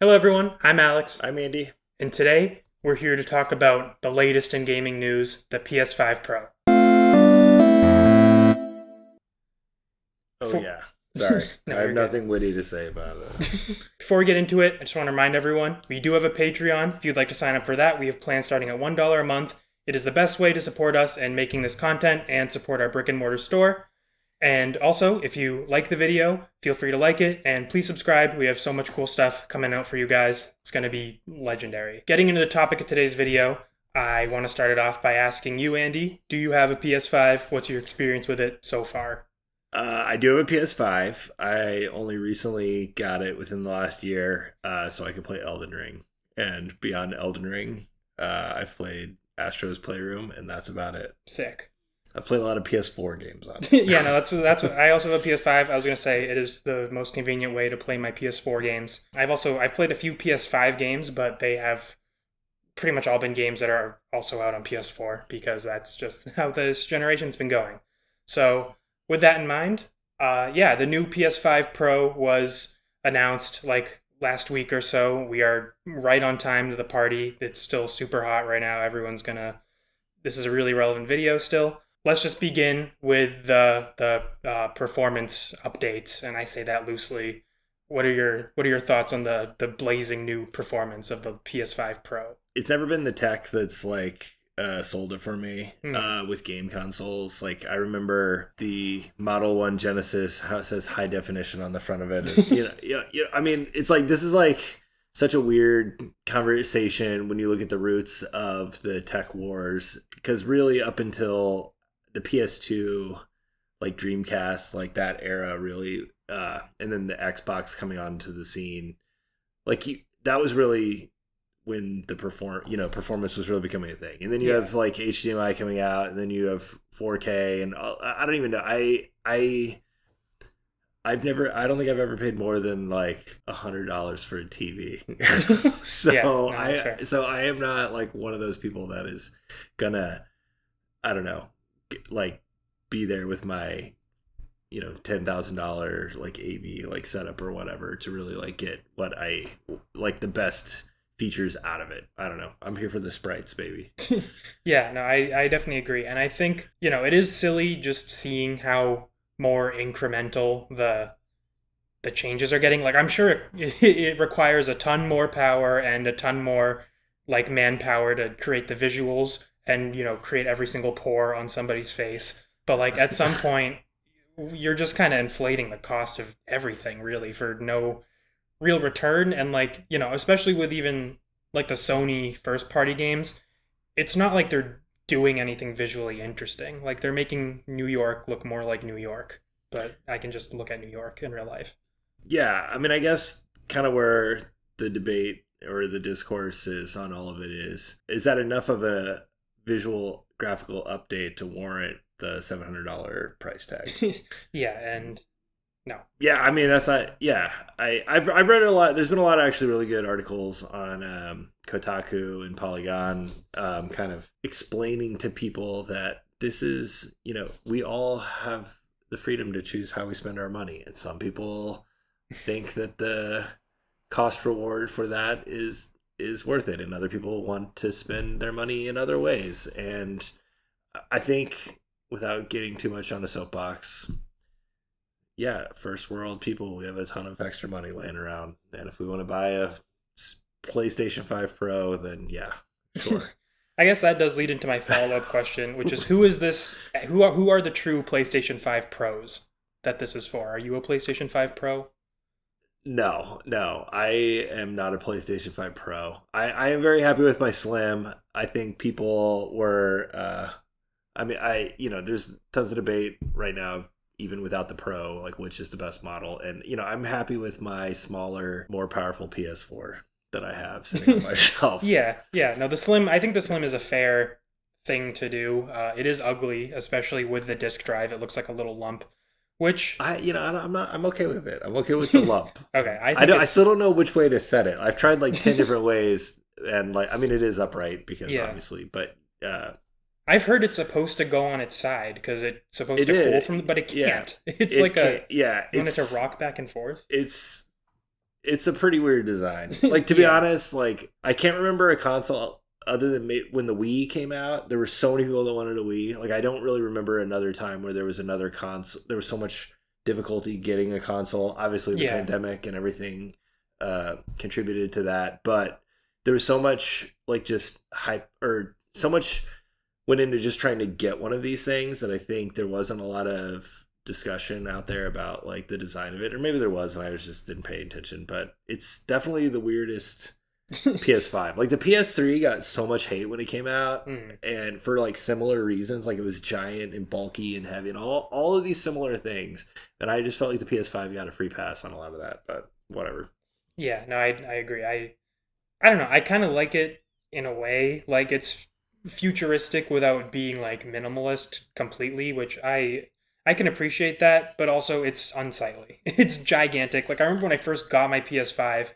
Hello, everyone. I'm Alex, I'm Andy. and today we're here to talk about the latest in gaming news, the PS5 Pro. Oh Before, yeah. Sorry. I no, have you're good. nothing witty to say about it. Before we get into it, I just want to remind everyone we do have a Patreon. If you'd like to sign up for that, we have plans starting at $1 a month. It is the best way to support us and making this content and support our brick and mortar store. And also, if you like the video, feel free to like it and please subscribe. We have so much cool stuff coming out for you guys. It's going to be legendary. Getting into the topic of today's video, I want to start it off by asking you, Andy, do you have a PS5? What's your experience with it so far? I do have a PS5. I only recently got it within the last year, so I can play Elden Ring. And beyond Elden Ring, I've played Astro's Playroom, and that's about it. Sick. I've played a lot of PS4 games on it. Yeah, no, that's what I also have a PS5. I was gonna say it is the most convenient way to play my PS4 games. I've played a few PS5 games, but they have pretty much all been games that are also out on PS4 because that's just how this generation's been going. So with that in mind, yeah, the new PS5 Pro was announced like last week or so. We are right on time to the party. It's still super hot right now. This is a really relevant video still. Let's just begin with the performance updates, and I say that loosely. What are your thoughts on the blazing new performance of the PS5 Pro? It's never been the tech that's sold it for me Hmm. with game consoles. Like I remember the Model 1 Genesis, how it says high definition on the front of it. And, I mean, it's like this is like such a weird conversation when you look at the roots of the tech wars, because really up until the PS2, like Dreamcast, like that era really, and then the Xbox coming onto the scene, that was really when the performance was really becoming a thing. And then you Yeah. have like HDMI coming out, and then you have 4K, and I don't even know. I don't think I've ever paid more than like $100 for a TV. Yeah, so no, that's fair. I am not like one of those people that is gonna, I don't know, like be there with my $10,000 like AV like setup or whatever to really like get what I like the best features out of it. I don't know. I'm here for the sprites, baby. Yeah, no, I definitely agree. And I think, it is silly just seeing how more incremental the changes are getting. Like I'm sure it requires a ton more power and a ton more like manpower to create the visuals and, create every single pore on somebody's face. But like at some point you're just kind of inflating the cost of everything really for no real return. And like, especially with even like the Sony first party games, it's not like they're doing anything visually interesting. Like they're making New York look more like New York, but I can just look at New York in real life. Yeah, I mean, I guess kind of where the debate or the discourse is on all of it is that enough of a visual graphical update to warrant the $700 price tag? Yeah, and no. Yeah, I mean that's not. Yeah, I've read a lot. There's been a lot of actually really good articles on Kotaku and Polygon, kind of explaining to people that this is, we all have the freedom to choose how we spend our money, and some people think that the cost reward for that is worth it, and other people want to spend their money in other ways. And I think, without getting too much on a soapbox, yeah, first world people, we have a ton of extra money laying around, and if we want to buy a PlayStation 5 Pro, then yeah, sure. I guess that does lead into my follow-up question, which is who is this who are the true PlayStation 5 Pros that this is for? Are you a PlayStation 5 Pro? No, I am not a PlayStation 5 Pro. I am very happy with my Slim. I think people were, I mean, there's tons of debate right now, even without the Pro, like which is the best model. And, I'm happy with my smaller, more powerful PS4 that I have sitting on my shelf. Yeah, yeah. No, I think the Slim is a fair thing to do. It is ugly, especially with the disk drive. It looks like a little lump, which I'm okay with it. I'm okay with the lump. okay, I I think don't. I it's still don't know which way to set it. I've tried like 10 different ways, and like, I mean, it is upright because yeah. obviously, but I've heard it's supposed to go on its side because it's supposed it to cool is. from, but it Yeah, can't. It's it like can't. Yeah, you want it to rock back and forth. it's it's a pretty weird design. Like, to be honest, like, I can't remember a console other than when the Wii came out. There were so many people that wanted a Wii. Like, I don't really remember another time where there was another console. There was so much difficulty getting a console. Obviously, the pandemic and everything contributed to that. But there was so much, like, just hype, or so much went into just trying to get one of these things that I think there wasn't a lot of discussion out there about, like, the design of it, or maybe there was and I just didn't pay attention. But it's definitely the weirdest PS5. Like, the PS3 got so much hate when it came out, and for, like, similar reasons. Like, it was giant and bulky and heavy and all of these similar things, and I just felt like the PS5 got a free pass on a lot of that. But whatever. Yeah, no, I agree. I don't know, I kind of like it in a way. Like, it's futuristic without being, like, minimalist completely, which I can appreciate that, but also it's unsightly. It's gigantic. Like, I remember when I first got my PS5,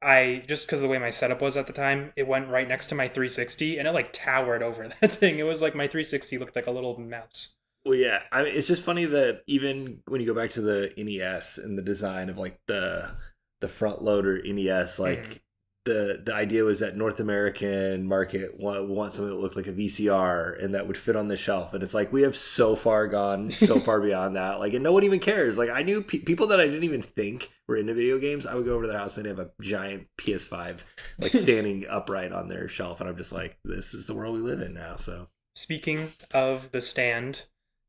I, just because of the way my setup was at the time, it went right next to my 360, and it, like, towered over that thing. It was like my 360 looked like a little mouse. Well, yeah, I mean, it's just funny that even when you go back to the NES and the design of, like, the front loader NES, like, the idea was that North American market want something that looked like a VCR and that would fit on the shelf. And it's like, we have so far gone so far beyond that. Like, and no one even cares. Like, I knew people that I didn't even think were into video games. I would go over to their house and they'd have a giant PS5, like, standing upright on their shelf. And I'm just like, this is the world we live in now. So, speaking of the stand,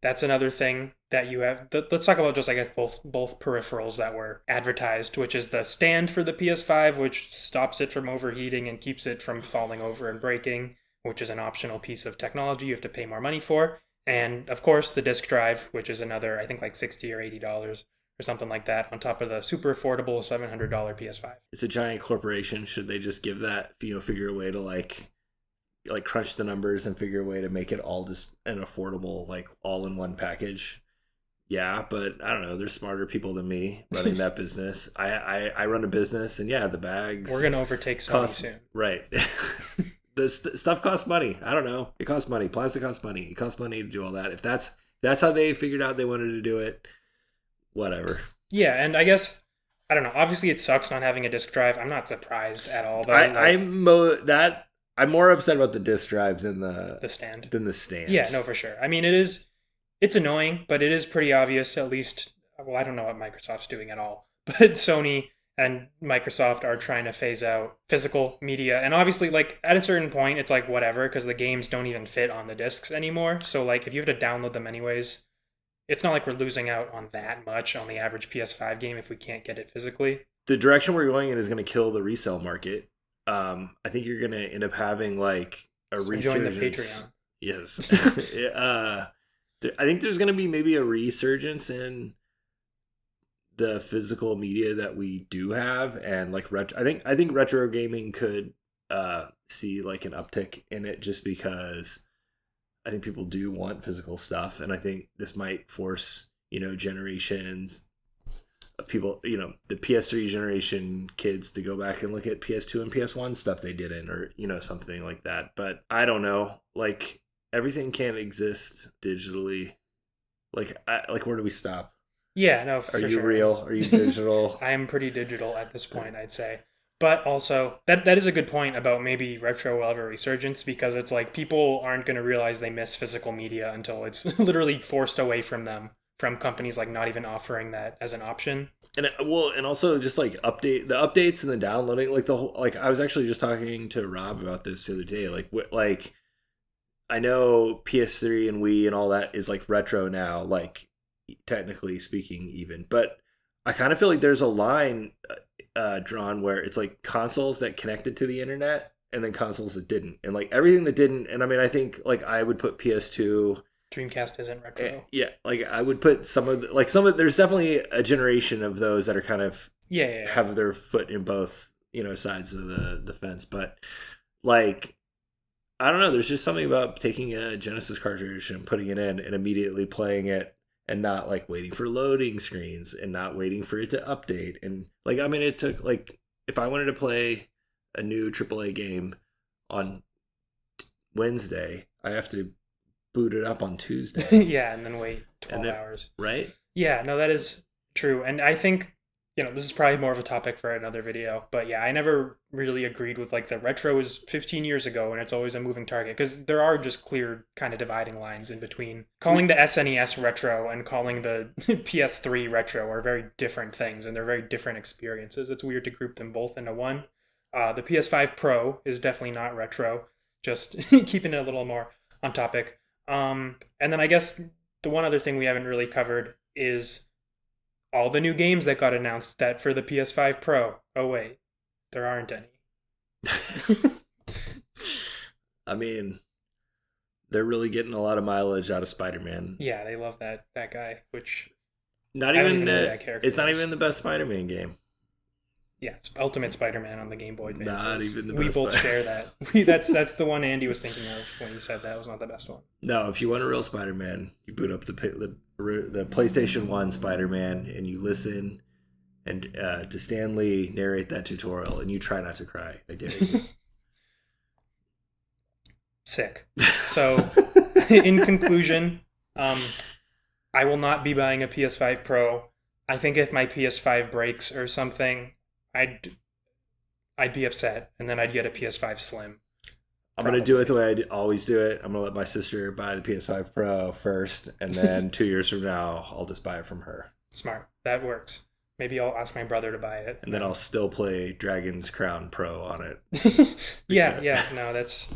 that's another thing that you have. Let's talk about just, I guess, both peripherals that were advertised, which is the stand for the PS5, which stops it from overheating and keeps it from falling over and breaking, which is an optional piece of technology you have to pay more money for. And, of course, the disc drive, which is another, I think, like $60 or $80 or something like that, on top of the super affordable $700 PS5. It's a giant corporation. Should they just give that, figure a way to, like crunch the numbers and figure a way to make it all just an affordable, like, all-in-one package? Yeah, but I don't know. There's smarter people than me running that business. I run a business, and yeah, the bags. We're gonna overtake Sony soon, right? The stuff costs money. I don't know. It costs money. Plastic costs money. It costs money to do all that. If that's how they figured out they wanted to do it, whatever. Yeah, and I guess, I don't know. Obviously, it sucks not having a disc drive. I'm not surprised at all. Though, I'm more upset about the disc drive than the stand. Yeah, no, for sure. I mean, it's annoying, but it is pretty obvious, at least. Well, I don't know what Microsoft's doing at all, but Sony and Microsoft are trying to phase out physical media. And obviously, like, at a certain point, it's like, whatever, because the games don't even fit on the discs anymore. So, like, if you have to download them anyways, it's not like we're losing out on that much on the average PS5 game if we can't get it physically. The direction we're going in is going to kill the resale market. I think you're going to end up having, like, a resurgence. Join the Patreon. Yes. I think there's going to be maybe a resurgence in the physical media that we do have, and, like, I think retro gaming could see, like, an uptick in it, just because I think people do want physical stuff, and I think this might force, generations of people, the PS3 generation kids to go back and look at PS2 and PS1 stuff they didn't, or something like that. But I don't know, like, everything can't exist digitally. Like, where do we stop? Yeah, no, for sure. Are you sure. real? Are you digital? I am pretty digital at this point, I'd say. But also, that is a good point about maybe retro will have a resurgence, because it's like people aren't going to realize they miss physical media until it's literally forced away from them, from companies, like, not even offering that as an option. And also just, like, the updates and the downloading, like, the whole, like, I was actually just talking to Rob about this the other day, like I know PS3 and Wii and all that is, like, retro now, like, technically speaking even, but I kind of feel like there's a line drawn where it's, like, consoles that connected to the internet and then consoles that didn't, and, like, everything that didn't. And I mean, I think, like, I would put PS2. Dreamcast isn't retro. Yeah, like, I would put there's definitely a generation of those that are kind of have their foot in both, sides of the fence. But, like, I don't know, there's just something about taking a Genesis cartridge and putting it in and immediately playing it, and not, like, waiting for loading screens and not waiting for it to update. And, like, I mean, it took, like, if I wanted to play a new AAA game on Wednesday, I have to boot it up on Tuesday. Yeah, and then wait 12 hours. Right? Yeah, no, that is true. And I think This is probably more of a topic for another video, but yeah, I never really agreed with like the retro is 15 years ago and it's always a moving target because there are just clear kind of dividing lines in between. Calling the SNES retro and calling the PS3 retro are very different things and they're very different experiences. It's weird to group them both into one. The PS5 Pro is definitely not retro, just keeping it a little more on topic. And then I guess the one other thing we haven't really covered is all the new games that got announced that for the PS5 Pro. Oh wait, there aren't any. I mean, they're really getting a lot of mileage out of Spider-Man. Yeah, they love that guy, which Not I don't even, even know who that character it's not is. even the best Spider-Man game. Yeah, it's Ultimate Spider-Man on the Game Boy Advance. Not even the We best both Spider- share that. That's the one Andy was thinking of when you said that was not the best one. No, if you want a real Spider-Man, you boot up the PlayStation 1 Spider-Man and you listen and to Stan Lee narrate that tutorial and you try not to cry. I dare you. Sick. So, in conclusion, I will not be buying a PS5 Pro. I think if my PS5 breaks or something, I'd be upset, and then I'd get a PS5 Slim. I'm going to do it the way I always do it. I'm going to let my sister buy the PS5 Pro first, and then 2 years from now, I'll just buy it from her. Smart. That works. Maybe I'll ask my brother to buy it. And then I'll still play Dragon's Crown Pro on it. Yeah, no, that's...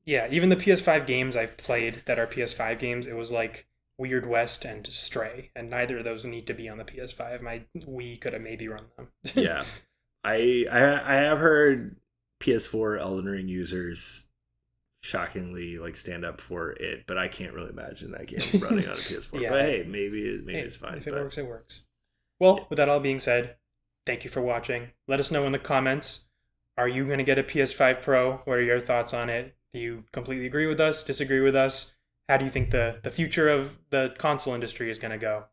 Yeah, even the PS5 games I've played that are PS5 games, it was like Weird West and Stray, and neither of those need to be on the PS5. My Wii could have maybe run them. Yeah. I have heard PS4 Elden Ring users shockingly like stand up for it, but I can't really imagine that game running on a PS4. Yeah. But hey, maybe it's fine. If it works, it works. Well, with that all being said, thank you for watching. Let us know in the comments, are you going to get a PS5 Pro? What are your thoughts on it? Do you completely agree with us, disagree with us? How do you think the future of the console industry is going to go?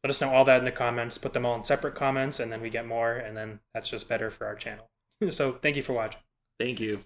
Let us know all that in the comments. Put them all in separate comments, and then we get more, and then that's just better for our channel. So thank you for watching. Thank you.